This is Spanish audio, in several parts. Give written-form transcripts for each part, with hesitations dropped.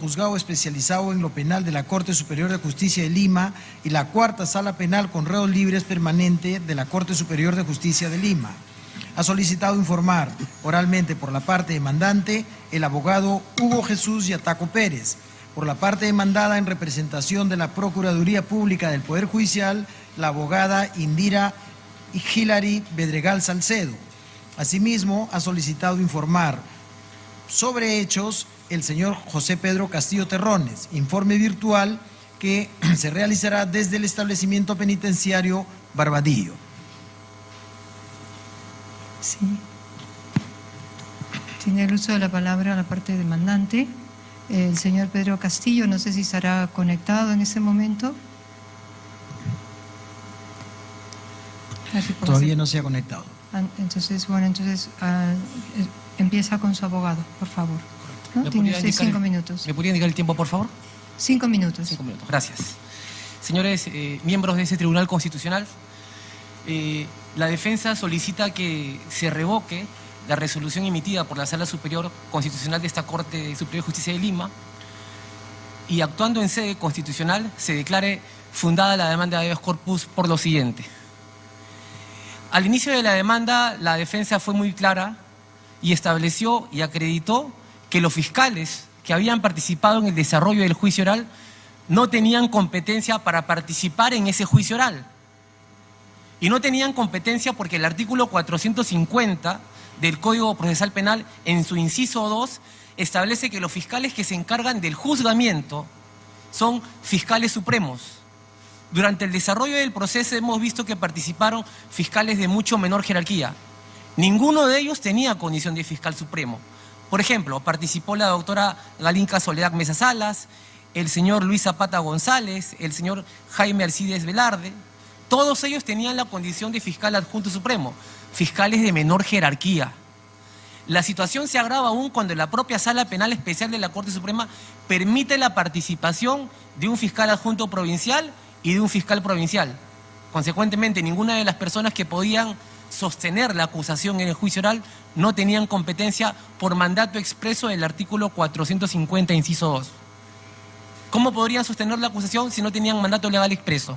Juzgado especializado en lo penal de la Corte Superior de Justicia de Lima y la Cuarta Sala Penal con reos libres permanente de la Corte Superior de Justicia de Lima. Ha solicitado informar oralmente por la parte demandante el abogado Hugo Jesús Yataco Pérez, por la parte demandada en representación de la Procuraduría Pública del Poder Judicial, la abogada Indira Hilary Bedregal Salcedo. Asimismo, ha solicitado informar sobre hechos el señor José Pedro Castillo Terrones, informe virtual que se realizará desde el establecimiento penitenciario Barbadillo. Sí. Tiene el uso de la palabra la parte demandante. El señor Pedro Castillo, no sé si estará conectado en ese momento. Todavía no se ha conectado. Entonces, empieza con su abogado, por favor. ¿No? Tiene usted 5 minutos. ¿Me podría indicar el tiempo, por favor? 5 minutos. 5 minutos, gracias. Señores miembros de ese Tribunal Constitucional, la defensa solicita que se revoque la resolución emitida por la Sala Superior Constitucional de esta Corte Superior de Justicia de Lima y, actuando en sede constitucional, se declare fundada la demanda de habeas corpus por lo siguiente. Al inicio de la demanda, la defensa fue muy clara y estableció y acreditó que los fiscales que habían participado en el desarrollo del juicio oral no tenían competencia para participar en ese juicio oral. Y no tenían competencia porque el artículo 450 del Código Procesal Penal, en su inciso 2, establece que los fiscales que se encargan del juzgamiento son fiscales supremos. Durante el desarrollo del proceso hemos visto que participaron fiscales de mucho menor jerarquía. Ninguno de ellos tenía condición de fiscal supremo. Por ejemplo, participó la doctora Galinka Soledad Mesa Salas, el señor Luis Zapata González, el señor Jaime Alcides Velarde. Todos ellos tenían la condición de fiscal adjunto supremo, fiscales de menor jerarquía. La situación se agrava aún cuando la propia Sala Penal Especial de la Corte Suprema permite la participación de un fiscal adjunto provincial y de un fiscal provincial. Consecuentemente, ninguna de las personas que podían sostener la acusación en el juicio oral no tenían competencia por mandato expreso del artículo 450, inciso 2. ¿Cómo podrían sostener la acusación si no tenían mandato legal expreso?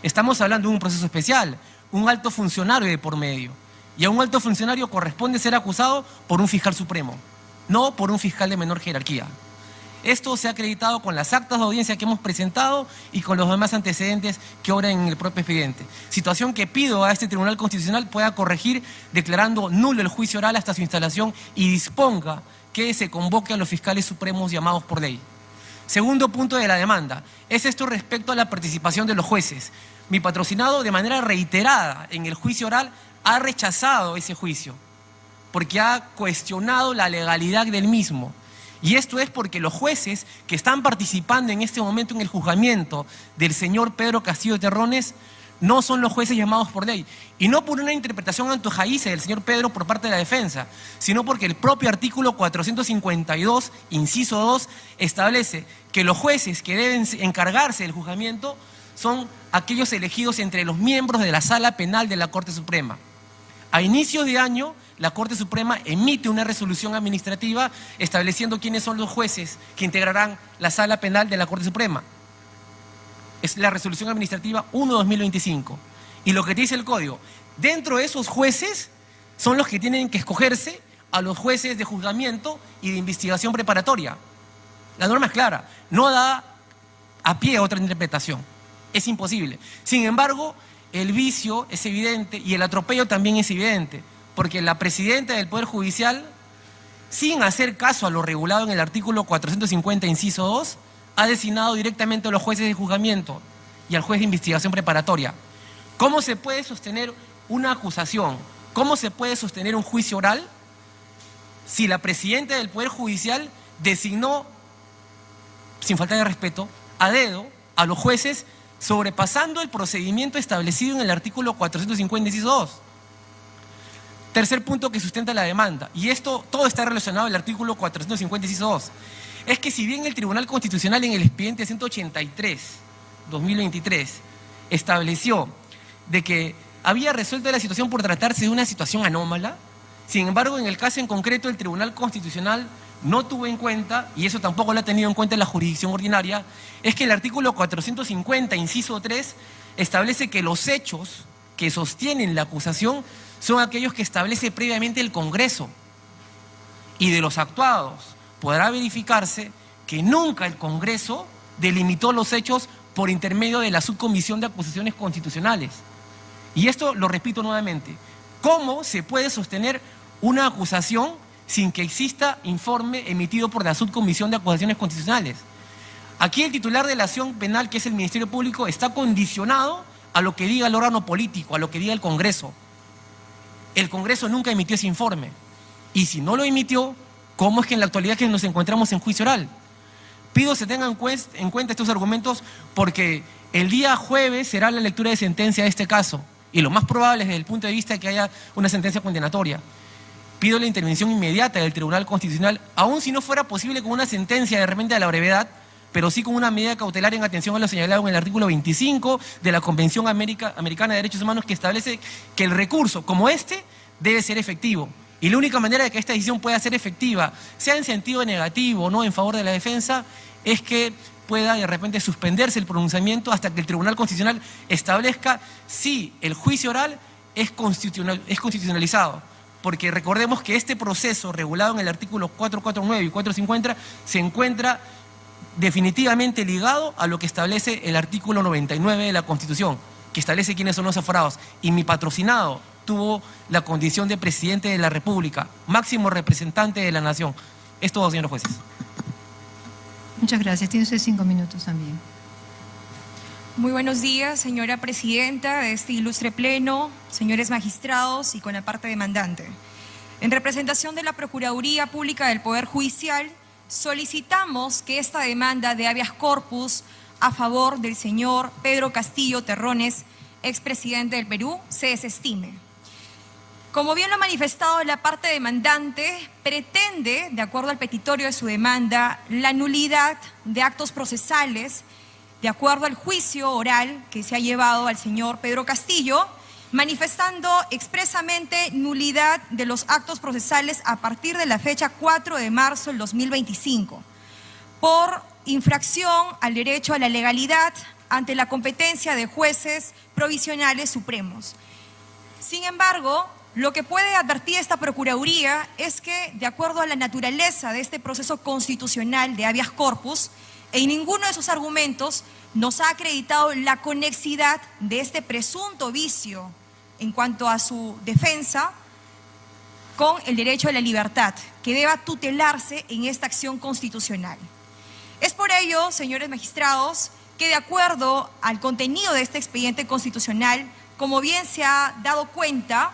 Estamos hablando de un proceso especial, un alto funcionario de por medio. Y a un alto funcionario corresponde ser acusado por un fiscal supremo, no por un fiscal de menor jerarquía. Esto se ha acreditado con las actas de audiencia que hemos presentado y con los demás antecedentes que obran en el propio expediente. Situación que pido a este Tribunal Constitucional pueda corregir declarando nulo el juicio oral hasta su instalación y disponga que se convoque a los fiscales supremos llamados por ley. Segundo punto de la demanda, es esto respecto a la participación de los jueces. Mi patrocinado, de manera reiterada en el juicio oral, ha rechazado ese juicio porque ha cuestionado la legalidad del mismo. Y esto es porque los jueces que están participando en este momento en el juzgamiento del señor Pedro Castillo Terrones no son los jueces llamados por ley. Y no por una interpretación antojadiza del señor Pedro por parte de la defensa, sino porque el propio artículo 452, inciso 2, establece que los jueces que deben encargarse del juzgamiento son aquellos elegidos entre los miembros de la Sala Penal de la Corte Suprema. A inicios de año, la Corte Suprema emite una resolución administrativa estableciendo quiénes son los jueces que integrarán la Sala Penal de la Corte Suprema. Es la resolución administrativa 1/2025. Y lo que dice el Código, dentro de esos jueces son los que tienen que escogerse a los jueces de juzgamiento y de investigación preparatoria. La norma es clara, no da a pie a otra interpretación. Es imposible. Sin embargo, el vicio es evidente y el atropello también es evidente, porque la presidenta del Poder Judicial, sin hacer caso a lo regulado en el artículo 450, inciso 2, ha designado directamente a los jueces de juzgamiento y al juez de investigación preparatoria. ¿Cómo se puede sostener una acusación? ¿Cómo se puede sostener un juicio oral si la presidenta del Poder Judicial designó, sin falta de respeto, a dedo a los jueces sobrepasando el procedimiento establecido en el artículo 450, inciso 2? Tercer punto que sustenta la demanda, y esto todo está relacionado al artículo 450, inciso 2, es que si bien el Tribunal Constitucional en el expediente 183/2023 estableció de que había resuelto la situación por tratarse de una situación anómala, sin embargo, en el caso en concreto, el Tribunal Constitucional no tuvo en cuenta, y eso tampoco lo ha tenido en cuenta en la jurisdicción ordinaria, es que el artículo 450, inciso 3, establece que los hechos que sostienen la acusación son aquellos que establece previamente el Congreso. Y de los actuados podrá verificarse que nunca el Congreso delimitó los hechos por intermedio de la Subcomisión de Acusaciones Constitucionales. Y esto lo repito nuevamente. ¿Cómo se puede sostener una acusación sin que exista informe emitido por la Subcomisión de Acusaciones Constitucionales? Aquí el titular de la acción penal, que es el Ministerio Público, está condicionado a lo que diga el órgano político, a lo que diga el Congreso. El Congreso nunca emitió ese informe. Y si no lo emitió, ¿cómo es que en la actualidad que nos encontramos en juicio oral? Pido se tengan en cuenta estos argumentos porque el día jueves será la lectura de sentencia de este caso y lo más probable es desde el punto de vista de que haya una sentencia condenatoria. Pido la intervención inmediata del Tribunal Constitucional, aun si no fuera posible con una sentencia de repente a la brevedad, pero sí con una medida cautelar en atención a lo señalado en el artículo 25 de la Convención Americana de Derechos Humanos, que establece que el recurso como este debe ser efectivo. Y la única manera de que esta decisión pueda ser efectiva, sea en sentido negativo o no en favor de la defensa, es que pueda de repente suspenderse el pronunciamiento hasta que el Tribunal Constitucional establezca si el juicio oral es constitucionalizado. Porque recordemos que este proceso regulado en el artículo 449 y 450 se encuentra definitivamente ligado a lo que establece el artículo 99 de la Constitución, que establece quiénes son los aforados. Y mi patrocinado tuvo la condición de presidente de la República, máximo representante de la nación. Es todo, señores jueces. Muchas gracias. Tiene usted 5 minutos también. Muy buenos días, señora presidenta de este ilustre pleno, señores magistrados y con la parte demandante. En representación de la Procuraduría Pública del Poder Judicial, solicitamos que esta demanda de habeas corpus a favor del señor Pedro Castillo Terrones, expresidente del Perú, se desestime. Como bien lo ha manifestado la parte demandante, pretende, de acuerdo al petitorio de su demanda, la nulidad de actos procesales de acuerdo al juicio oral que se ha llevado al señor Pedro Castillo, manifestando expresamente nulidad de los actos procesales a partir de la fecha 4 de marzo del 2025, por infracción al derecho a la legalidad ante la competencia de jueces provisionales supremos. Sin embargo, lo que puede advertir esta Procuraduría es que, de acuerdo a la naturaleza de este proceso constitucional de habeas corpus, en ninguno de sus argumentos nos ha acreditado la conexidad de este presunto vicio en cuanto a su defensa con el derecho a la libertad, que deba tutelarse en esta acción constitucional. Es por ello, señores magistrados, que de acuerdo al contenido de este expediente constitucional, como bien se ha dado cuenta,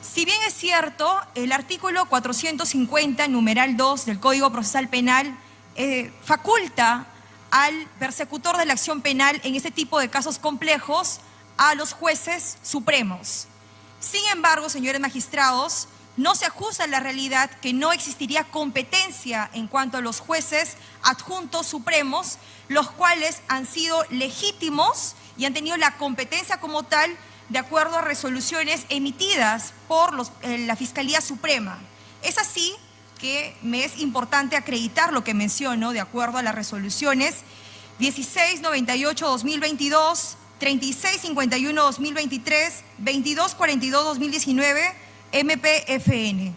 si bien es cierto, el artículo 450, numeral 2 del Código Procesal Penal faculta al persecutor de la acción penal en este tipo de casos complejos a los jueces supremos. Sin embargo, señores magistrados, no se ajusta a la realidad que no existiría competencia en cuanto a los jueces adjuntos supremos, los cuales han sido legítimos y han tenido la competencia como tal de acuerdo a resoluciones emitidas por la Fiscalía Suprema. Es así que me es importante acreditar lo que menciono de acuerdo a las resoluciones 1698-2022, 3651-2023, 2242-2019, MPFN.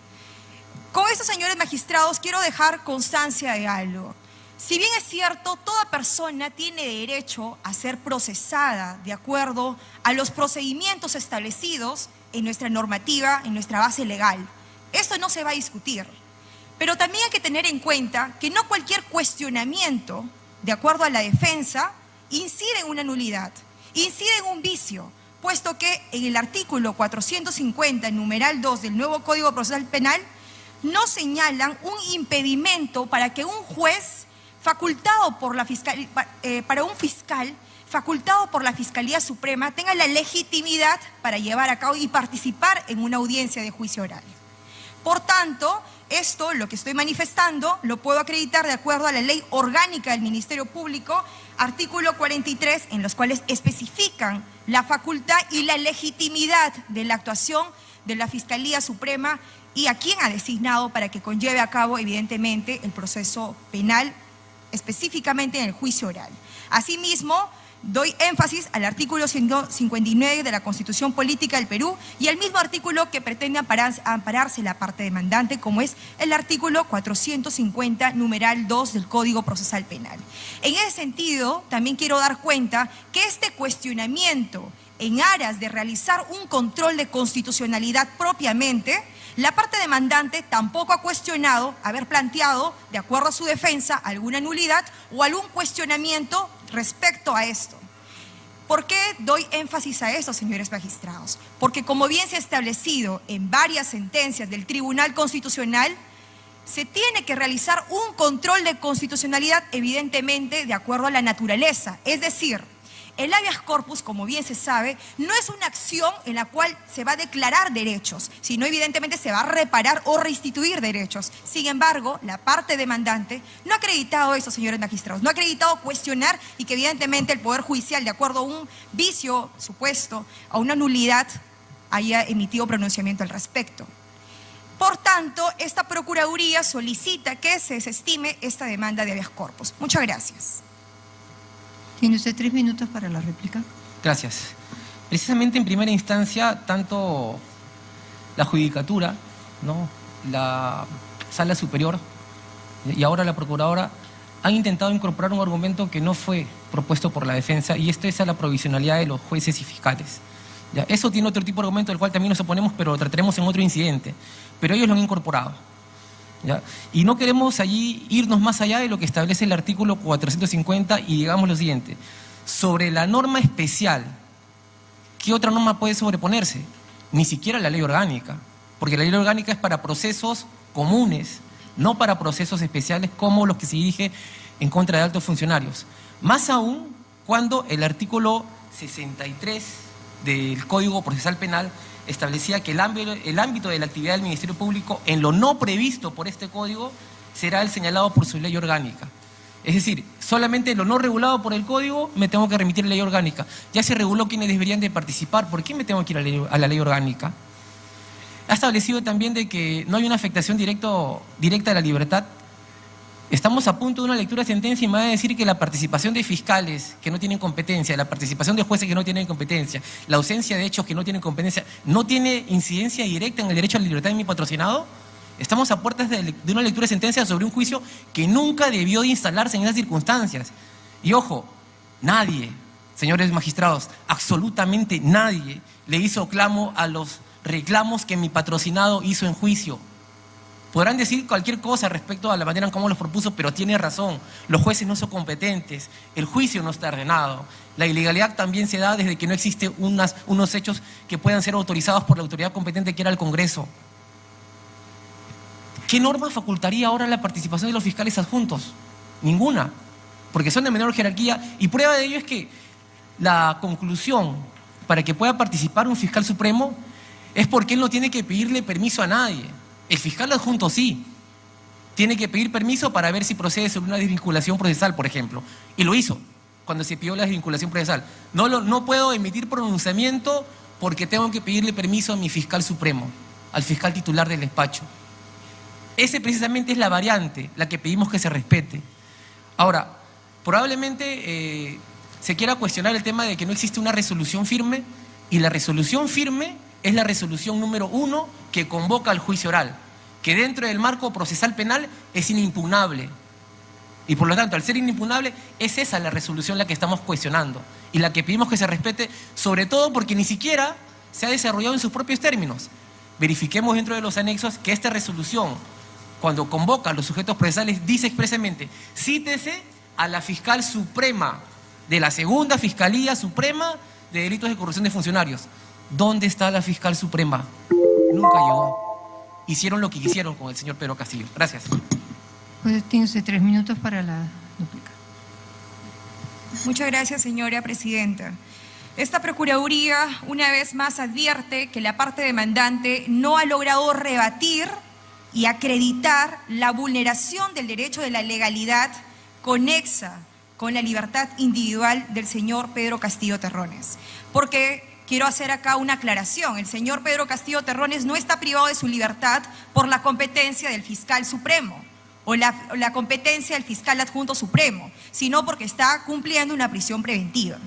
Con esto, señores magistrados, quiero dejar constancia de algo. Si bien es cierto, toda persona tiene derecho a ser procesada de acuerdo a los procedimientos establecidos en nuestra normativa, en nuestra base legal. Esto no se va a discutir. Pero también hay que tener en cuenta que no cualquier cuestionamiento, de acuerdo a la defensa, incide en una nulidad, incide en un vicio, puesto que en el artículo 450, numeral 2 del nuevo Código Procesal Penal, no señalan un impedimento para que un juez facultado por la fiscalía, para un fiscal facultado por la Fiscalía Suprema tenga la legitimidad para llevar a cabo y participar en una audiencia de juicio oral. Por tanto, esto, lo que estoy manifestando, lo puedo acreditar de acuerdo a la Ley Orgánica del Ministerio Público, artículo 43, en los cuales especifican la facultad y la legitimidad de la actuación de la Fiscalía Suprema y a quién ha designado para que conlleve a cabo, evidentemente, el proceso penal, específicamente en el juicio oral. Asimismo, doy énfasis al artículo 159 de la Constitución Política del Perú y al mismo artículo que pretende ampararse la parte demandante, como es el artículo 450, numeral 2 del Código Procesal Penal. En ese sentido, también quiero dar cuenta que este cuestionamiento en aras de realizar un control de constitucionalidad propiamente, la parte demandante tampoco ha cuestionado haber planteado, de acuerdo a su defensa, alguna nulidad o algún cuestionamiento respecto a esto. ¿Por qué doy énfasis a esto, señores magistrados? Porque como bien se ha establecido en varias sentencias del Tribunal Constitucional, se tiene que realizar un control de constitucionalidad, evidentemente, de acuerdo a la naturaleza. Es decir, el habeas corpus, como bien se sabe, no es una acción en la cual se va a declarar derechos, sino evidentemente se va a reparar o restituir derechos. Sin embargo, la parte demandante no ha acreditado eso, señores magistrados, no ha acreditado cuestionar y que evidentemente el Poder Judicial, de acuerdo a un vicio supuesto, a una nulidad, haya emitido pronunciamiento al respecto. Por tanto, esta Procuraduría solicita que se desestime esta demanda de habeas corpus. Muchas gracias. Tiene usted 3 minutos para la réplica. Gracias. Precisamente en primera instancia, tanto la Judicatura, ¿no?, la Sala Superior y ahora la Procuradora han intentado incorporar un argumento que no fue propuesto por la defensa, y esto es a la provisionalidad de los jueces y fiscales. ¿Ya? Eso tiene otro tipo de argumento del cual también nos oponemos, pero lo trataremos en otro incidente. Pero ellos lo han incorporado. ¿Ya? Y no queremos allí irnos más allá de lo que establece el artículo 450 y digamos lo siguiente: sobre la norma especial, ¿qué otra norma puede sobreponerse? Ni siquiera la ley orgánica, porque la ley orgánica es para procesos comunes, no para procesos especiales como los que se dirige en contra de altos funcionarios. Más aún cuando el artículo 63 del Código Procesal Penal establecía que el ámbito de la actividad del Ministerio Público, en lo no previsto por este código, será el señalado por su ley orgánica. Es decir, solamente lo no regulado por el código me tengo que remitir a la ley orgánica. Ya se reguló quiénes deberían de participar, ¿por qué me tengo que ir a la ley orgánica? Ha establecido también de que no hay una afectación directa a la libertad. Estamos a punto de una lectura de sentencia y me va a decir que la participación de fiscales que no tienen competencia, la participación de jueces que no tienen competencia, la ausencia de hechos que no tienen competencia, ¿no tiene incidencia directa en el derecho a la libertad de mi patrocinado? Estamos a puertas de una lectura de sentencia sobre un juicio que nunca debió de instalarse en esas circunstancias. Y ojo, nadie, señores magistrados, absolutamente nadie le hizo clamo a los reclamos que mi patrocinado hizo en juicio. Podrán decir cualquier cosa respecto a la manera en cómo los propuso, pero tiene razón. Los jueces no son competentes, el juicio no está ordenado. La ilegalidad también se da desde que no existen unos hechos que puedan ser autorizados por la autoridad competente, que era el Congreso. ¿Qué norma facultaría ahora la participación de los fiscales adjuntos? Ninguna, porque son de menor jerarquía, y prueba de ello es que la conclusión para que pueda participar un fiscal supremo es porque él no tiene que pedirle permiso a nadie. El fiscal adjunto sí, tiene que pedir permiso para ver si procede sobre una desvinculación procesal, por ejemplo. Y lo hizo cuando se pidió la desvinculación procesal. No puedo emitir pronunciamiento porque tengo que pedirle permiso a mi fiscal supremo, al fiscal titular del despacho. Ese precisamente es la variante, la que pedimos que se respete. Ahora, probablemente se quiera cuestionar el tema de que no existe una resolución firme, y la resolución firme es la resolución número 1 que convoca al juicio oral, que dentro del marco procesal penal es inimpugnable. Y por lo tanto, al ser inimpugnable, es esa la resolución la que estamos cuestionando y la que pedimos que se respete, sobre todo porque ni siquiera se ha desarrollado en sus propios términos. Verifiquemos dentro de los anexos que esta resolución, cuando convoca a los sujetos procesales, dice expresamente: cítese a la fiscal suprema de la segunda Fiscalía Suprema de Delitos de Corrupción de Funcionarios. ¿Dónde está la fiscal suprema? Nunca llegó. Hicieron lo que quisieron con el señor Pedro Castillo. Gracias. Pues tiene usted 3 minutos para la réplica. Muchas gracias, señora presidenta. Esta Procuraduría una vez más advierte que la parte demandante no ha logrado rebatir y acreditar la vulneración del derecho de la legalidad conexa con la libertad individual del señor Pedro Castillo Terrones. Porque quiero hacer acá una aclaración. El señor Pedro Castillo Terrones no está privado de su libertad por la competencia del fiscal supremo o la competencia del fiscal adjunto supremo, sino porque está cumpliendo una prisión preventiva.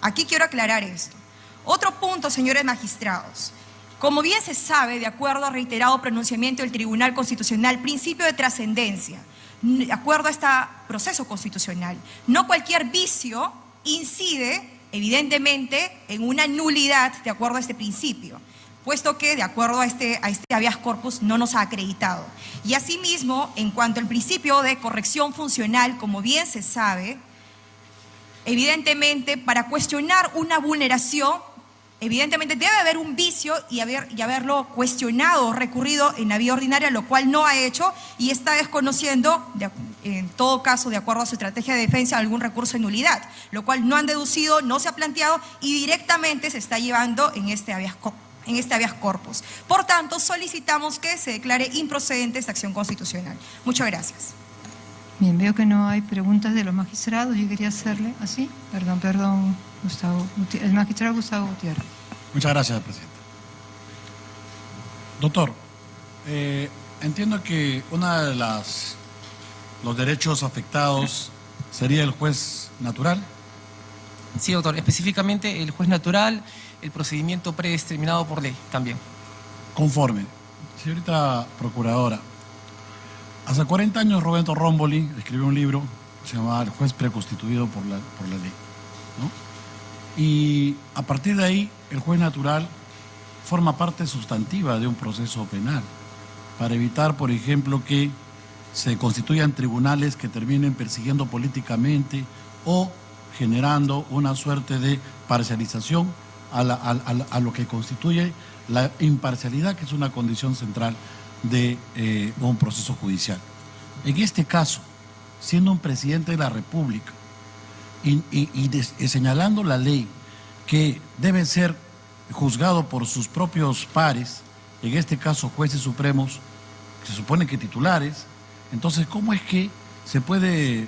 Aquí quiero aclarar esto. Otro punto, señores magistrados. Como bien se sabe, de acuerdo a reiterado pronunciamiento del Tribunal Constitucional, principio de trascendencia, de acuerdo a este proceso constitucional, no cualquier vicio incide, evidentemente, en una nulidad de acuerdo a este principio, puesto que, de acuerdo a este habeas corpus, no nos ha acreditado. Y asimismo, en cuanto al principio de corrección funcional, como bien se sabe, evidentemente, para cuestionar una vulneración, evidentemente debe haber un vicio y haberlo cuestionado o recurrido en la vía ordinaria, lo cual no ha hecho y está desconociendo, en todo caso, de acuerdo a su estrategia de defensa, algún recurso de nulidad, lo cual no han deducido, no se ha planteado y directamente se está llevando en este habeas corpus. Por tanto, solicitamos que se declare improcedente esta acción constitucional. Muchas gracias. Bien, veo que no hay preguntas de los magistrados. Yo quería hacerle así. Perdón, Gustavo. El magistrado Gustavo Gutiérrez. Muchas gracias, presidente. Doctor, entiendo que uno de los derechos afectados sería el juez natural. Sí, doctor. Específicamente el juez natural, el procedimiento predeterminado por ley también. Conforme. Señorita Procuradora, hace 40 años Roberto Romboli escribió un libro que se llamaba El juez preconstituido por la ley, ¿no? Y a partir de ahí, el juez natural forma parte sustantiva de un proceso penal para evitar, por ejemplo, que se constituyan tribunales que terminen persiguiendo políticamente o generando una suerte de parcialización a lo que constituye la imparcialidad, que es una condición central de un proceso judicial. En este caso, siendo un presidente de la República y señalando la ley que debe ser juzgado por sus propios pares, en este caso jueces supremos, se supone que titulares, entonces ¿cómo es que se puede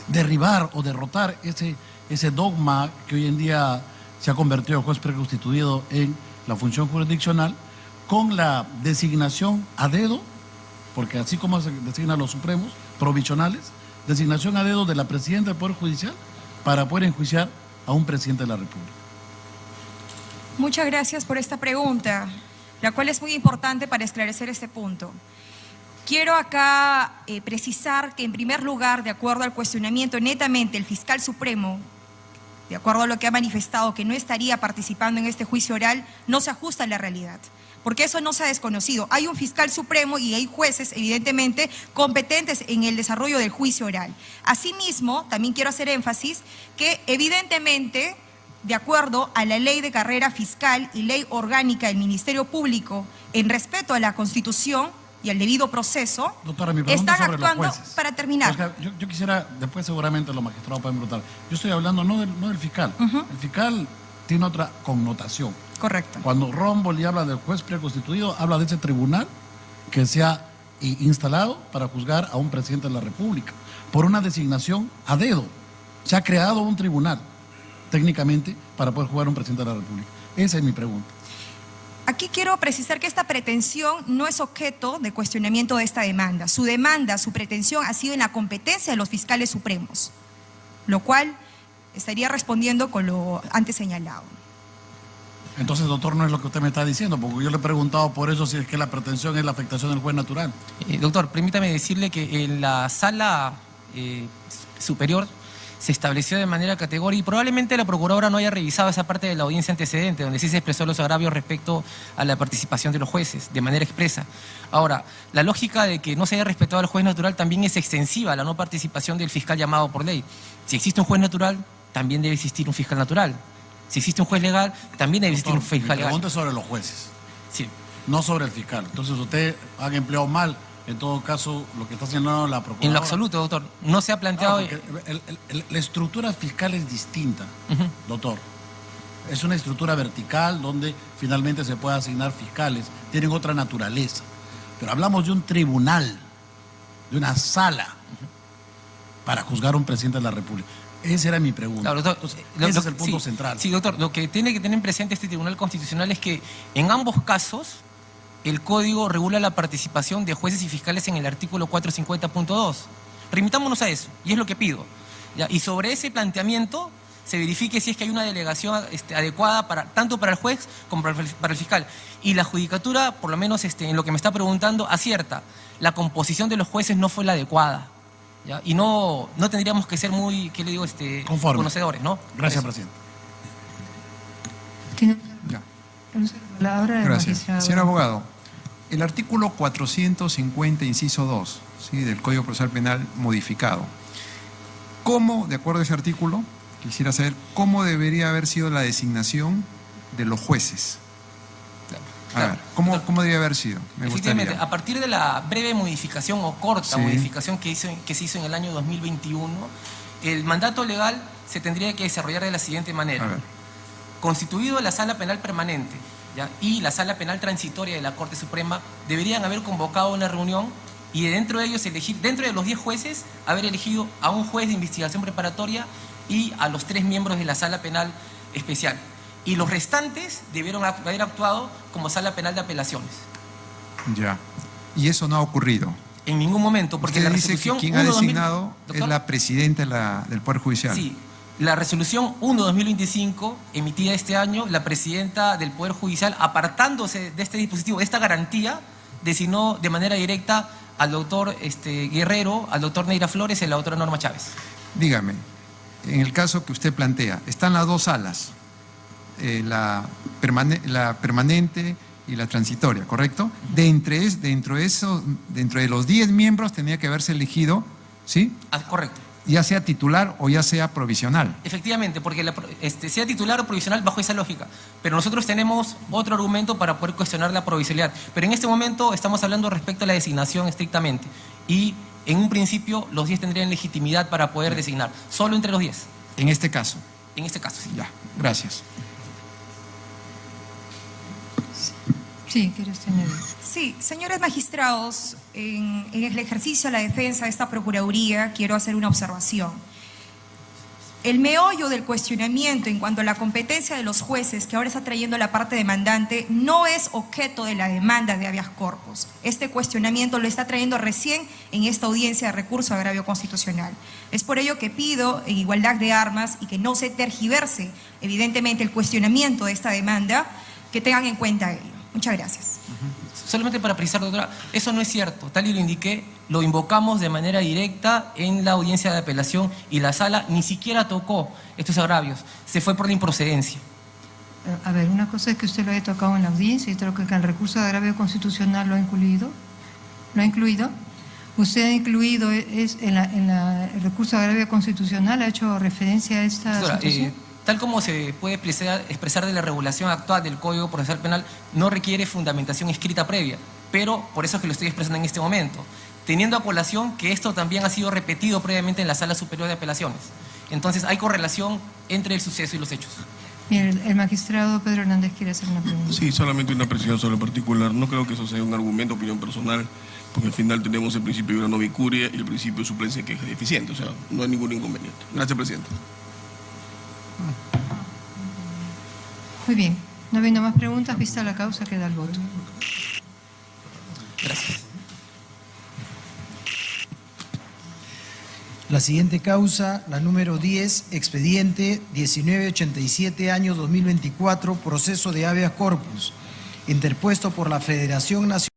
derribar o derrotar ese dogma que hoy en día se ha convertido el juez preconstituido en la función jurisdiccional, con la designación a dedo, porque así como se designan los supremos provisionales, designación a dedo de la presidenta del Poder Judicial para poder enjuiciar a un presidente de la República? Muchas gracias por esta pregunta, la cual es muy importante para esclarecer este punto. Quiero acá precisar que, en primer lugar, de acuerdo al cuestionamiento netamente, el fiscal supremo, de acuerdo a lo que ha manifestado, que no estaría participando en este juicio oral, no se ajusta a la realidad, porque eso no se ha desconocido. Hay un fiscal supremo y hay jueces, evidentemente, competentes en el desarrollo del juicio oral. Asimismo, también quiero hacer énfasis que, evidentemente, de acuerdo a la ley de carrera fiscal y ley orgánica del Ministerio Público, en respeto a la Constitución y al debido proceso, doctora, mi pregunta están sobre actuando los jueces. para terminar. O sea, yo quisiera, después seguramente los magistrados pueden preguntar, yo estoy hablando no del fiscal, el fiscal tiene otra connotación. Correcto. Cuando Romboli habla del juez preconstituido, habla de ese tribunal que se ha instalado para juzgar a un presidente de la República por una designación a dedo. Se ha creado un tribunal técnicamente para poder juzgar a un presidente de la República. Esa es mi pregunta. Aquí quiero precisar que esta pretensión no es objeto de cuestionamiento de esta demanda. Su demanda, su pretensión ha sido en la competencia de los fiscales supremos, lo cual estaría respondiendo con lo antes señalado. Entonces, doctor, no es lo que usted me está diciendo, porque yo le he preguntado por eso si es que la pretensión es la afectación del juez natural. Doctor, permítame decirle que en la sala superior se estableció de manera categórica, y probablemente la procuradora no haya revisado esa parte de la audiencia antecedente, donde sí se expresó los agravios respecto a la participación de los jueces, de manera expresa. Ahora, la lógica de que no se haya respetado al juez natural también es extensiva a la no participación del fiscal llamado por ley. Si existe un juez natural, también debe existir un fiscal natural. Si existe un juez legal, también debe existir un fiscal legal. Mi pregunta es sobre los jueces, Sí. no sobre el fiscal. Entonces, usted ha empleado mal, en todo caso, lo que está haciendo la procuradora. En lo absoluto, doctor. No se ha planteado... No, porque la estructura fiscal es distinta, doctor. Es una estructura vertical donde finalmente se puede asignar fiscales. Tienen otra naturaleza. Pero hablamos de un tribunal, de una sala. para juzgar a un presidente de la República. Esa era mi pregunta. Claro, doctor, Entonces, ese es el punto sí, central. Sí, doctor, lo que tiene que tener presente este Tribunal Constitucional es que en ambos casos el Código regula la participación de jueces y fiscales en el artículo 450.2. Remitámonos a eso, y es lo que pido. ¿Ya? Y sobre ese planteamiento se verifique si es que hay una delegación adecuada tanto para el juez como para el fiscal. Y la judicatura, por lo menos en lo que me está preguntando, acierta. La composición de los jueces no fue la adecuada. ¿Ya? Y no tendríamos que ser muy, ¿qué le digo? Conforme. Conocedores, ¿no? Gracias, Eso. presidente. Tiene Ya. la palabra del Gracias. magistrado. Señor abogado, el artículo 450, inciso 2, ¿sí?, del Código Procesal Penal modificado. ¿Cómo, de acuerdo a ese artículo, quisiera saber cómo debería haber sido la designación de los jueces? A ver, ¿cómo debería haber sido? Me Efectivamente, gustaría. a partir de la breve modificación o corta Sí. modificación que se hizo en el año 2021, el mandato legal se tendría que desarrollar de la siguiente A manera. ver. Constituido la Sala Penal Permanente, ¿ya?, y la Sala Penal Transitoria de la Corte Suprema, deberían haber convocado una reunión y dentro de ellos dentro de los 10 jueces, haber elegido a un juez de investigación preparatoria y a los 3 miembros de la Sala Penal Especial. Y los restantes debieron haber actuado como Sala Penal de Apelaciones. Ya. Y eso no ha ocurrido. En ningún momento, porque Usted la dice que resolución quien ha 1/2000 designado es ¿Doctor? la presidenta del Poder Judicial. Sí, la resolución 1/2025, emitida este año, la presidenta del Poder Judicial, apartándose de este dispositivo, de esta garantía, designó de manera directa al doctor Guerrero, al doctor Neira Flores y a la doctora Norma Chávez. Dígame, en el caso que usted plantea, están las dos salas, la permanente y la transitoria, ¿correcto? Dentro de los 10 miembros tenía que haberse elegido, ¿sí?, Correcto. ya sea titular o ya sea provisional. Efectivamente, porque sea titular o provisional bajo esa lógica. Pero nosotros tenemos otro argumento para poder cuestionar la provisionalidad. Pero en este momento estamos hablando respecto a la designación estrictamente. Y en un principio los 10 tendrían legitimidad para poder designar. Solo entre los 10. En este caso. En este caso, sí. Ya, gracias. Sí, ¿quieres tener? Sí, señores magistrados, en el ejercicio de la defensa de esta Procuraduría quiero hacer una observación. El meollo del cuestionamiento en cuanto a la competencia de los jueces que ahora está trayendo la parte demandante no es objeto de la demanda de habeas corpus. Este cuestionamiento lo está trayendo recién en esta audiencia de recurso de agravio constitucional. Es por ello que pido, en igualdad de armas, y que no se tergiverse evidentemente el cuestionamiento de esta demanda, que tengan en cuenta ello. Muchas gracias. Solamente para precisar, doctora, eso no es cierto. Tal y lo indiqué, lo invocamos de manera directa en la audiencia de apelación y la sala ni siquiera tocó estos agravios. Se fue por la improcedencia. A ver, una cosa es que usted lo haya tocado en la audiencia y otra que el recurso de agravio constitucional lo ha incluido. ¿Lo ha incluido? ¿Usted ha incluido el recurso de agravio constitucional? ¿Ha hecho referencia a esta Doctora, situación? tal como se puede expresar de la regulación actual del Código Procesal Penal, no requiere fundamentación escrita previa, pero por eso es que lo estoy expresando en este momento, teniendo a colación que esto también ha sido repetido previamente en la Sala Superior de Apelaciones. Entonces hay correlación entre el suceso y los hechos. Bien, el magistrado Pedro Hernández quiere hacer una pregunta. Sí, solamente una precisión sobre el particular. No creo que eso sea un argumento, opinión personal, porque al final tenemos el principio de una novicuria y el principio de suplencia que es deficiente, o sea, no hay ningún inconveniente. Gracias, presidente. Muy bien, no habiendo más preguntas, vista la causa, queda el voto. Gracias. La siguiente causa, la número 10, expediente 1987 año 2024, proceso de habeas corpus, interpuesto por la Federación Nacional